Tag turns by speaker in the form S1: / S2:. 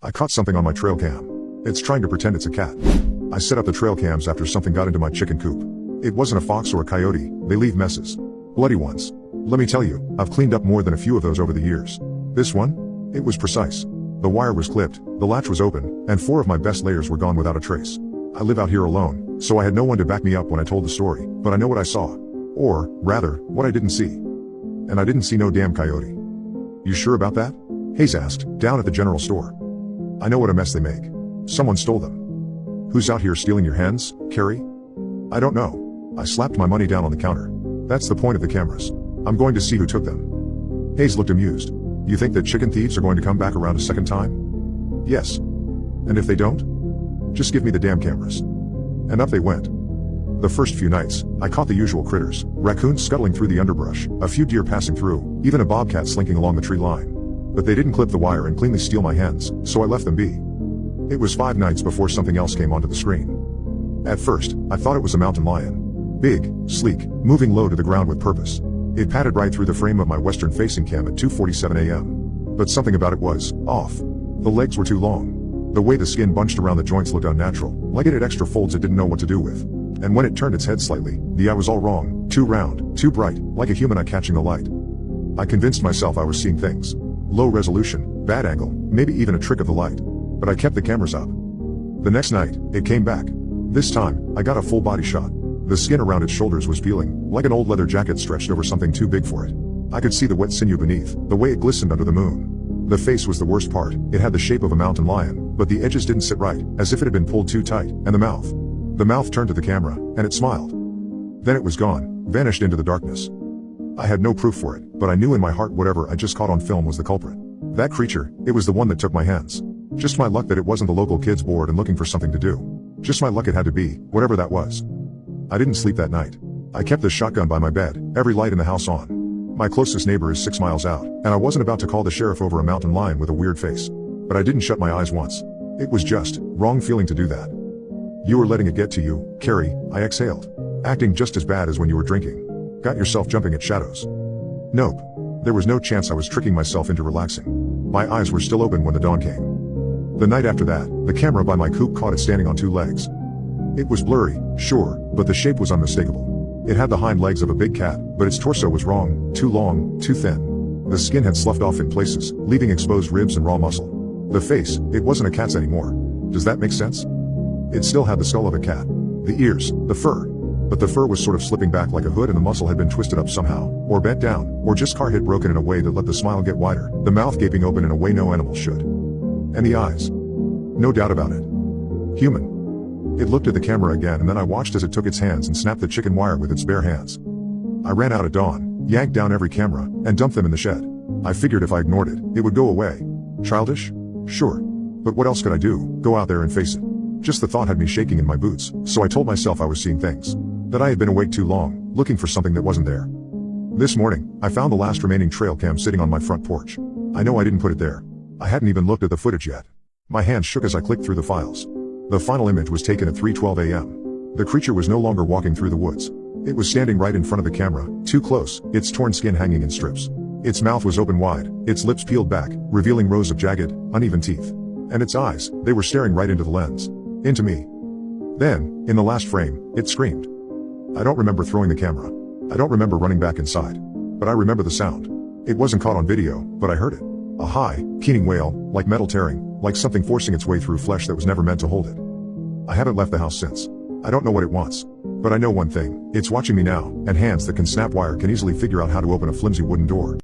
S1: I caught something on my trail cam. It's trying to pretend it's a cat. I set up the trail cams after something got into my chicken coop. It wasn't a fox or a coyote, they leave messes. Bloody ones. Let me tell you, I've cleaned up more than a few of those over the years. This one? It was precise. The wire was clipped, the latch was open, and 4 of my best layers were gone without a trace. I live out here alone, so I had no one to back me up when I told the story, but I know what I saw. Or, rather, what I didn't see. And I didn't see no damn coyote. You sure about that? Hayes asked, down at the general store. I know what a mess they make. Someone stole them. Who's out here stealing your hens, Carrie? I don't know. I slapped my money down on the counter. That's the point of the cameras. I'm going to see who took them. Hayes looked amused. You think that chicken thieves are going to come back around a second time? Yes. And if they don't? Just give me the damn cameras. And up they went. The first few nights, I caught the usual critters, raccoons scuttling through the underbrush, a few deer passing through, even a bobcat slinking along the tree line. But they didn't clip the wire and cleanly steal my hens, so I left them be. It was 5 nights before something else came onto the screen. At first, I thought it was a mountain lion. Big, sleek, moving low to the ground with purpose. It padded right through the frame of my western-facing cam at 2:47 a.m. But something about it was off. The legs were too long. The way the skin bunched around the joints looked unnatural, like it had extra folds it didn't know what to do with. And when it turned its head slightly, the eye was all wrong, too round, too bright, like a human eye catching the light. I convinced myself I was seeing things. Low resolution, bad angle, maybe even a trick of the light. But I kept the cameras up. The next night, it came back. This time, I got a full body shot. The skin around its shoulders was peeling, like an old leather jacket stretched over something too big for it. I could see the wet sinew beneath, the way it glistened under the moon. The face was the worst part. It had the shape of a mountain lion, but the edges didn't sit right, as if it had been pulled too tight, and the mouth. The mouth turned to the camera, and it smiled. Then it was gone, vanished into the darkness. I had no proof for it, but I knew in my heart whatever I just caught on film was the culprit. That creature, it was the one that took my hens. Just my luck that it wasn't the local kids bored and looking for something to do. Just my luck it had to be, whatever that was. I didn't sleep that night. I kept the shotgun by my bed, every light in the house on. My closest neighbor is 6 miles out, and I wasn't about to call the sheriff over a mountain lion with a weird face. But I didn't shut my eyes once. It was just, wrong feeling to do that. You were letting it get to you, Carrie, I exhaled. Acting just as bad as when you were drinking. Got yourself jumping at shadows. Nope. There was no chance I was tricking myself into relaxing. My eyes were still open when the dawn came. The night after that, the camera by my coop caught it standing on 2 legs. It was blurry, sure, but the shape was unmistakable. It had the hind legs of a big cat, but its torso was wrong, too long, too thin. The skin had sloughed off in places, leaving exposed ribs and raw muscle. The face, it wasn't a cat's anymore. Does that make sense? It still had the skull of a cat. The ears, the fur. But the fur was sort of slipping back like a hood and the muscle had been twisted up somehow, or bent down, or just car hit broken in a way that let the smile get wider, the mouth gaping open in a way no animal should. And the eyes. No doubt about it. Human. It looked at the camera again and then I watched as it took its hands and snapped the chicken wire with its bare hands. I ran out at dawn, yanked down every camera, and dumped them in the shed. I figured if I ignored it, it would go away. Childish? Sure. But what else could I do? Go out there and face it. Just the thought had me shaking in my boots, so I told myself I was seeing things. That I had been awake too long, looking for something that wasn't there. This morning, I found the last remaining trail cam sitting on my front porch. I know I didn't put it there. I hadn't even looked at the footage yet. My hands shook as I clicked through the files. The final image was taken at 3:12 a.m. The creature was no longer walking through the woods. It was standing right in front of the camera, too close, its torn skin hanging in strips. Its mouth was open wide, its lips peeled back, revealing rows of jagged, uneven teeth. And its eyes, they were staring right into the lens. Into me. Then, in the last frame, it screamed. I don't remember throwing the camera. I don't remember running back inside. But I remember the sound. It wasn't caught on video, but I heard it. A high, keening wail, like metal tearing, like something forcing its way through flesh that was never meant to hold it. I haven't left the house since. I don't know what it wants. But I know one thing, it's watching me now, and hands that can snap wire can easily figure out how to open a flimsy wooden door.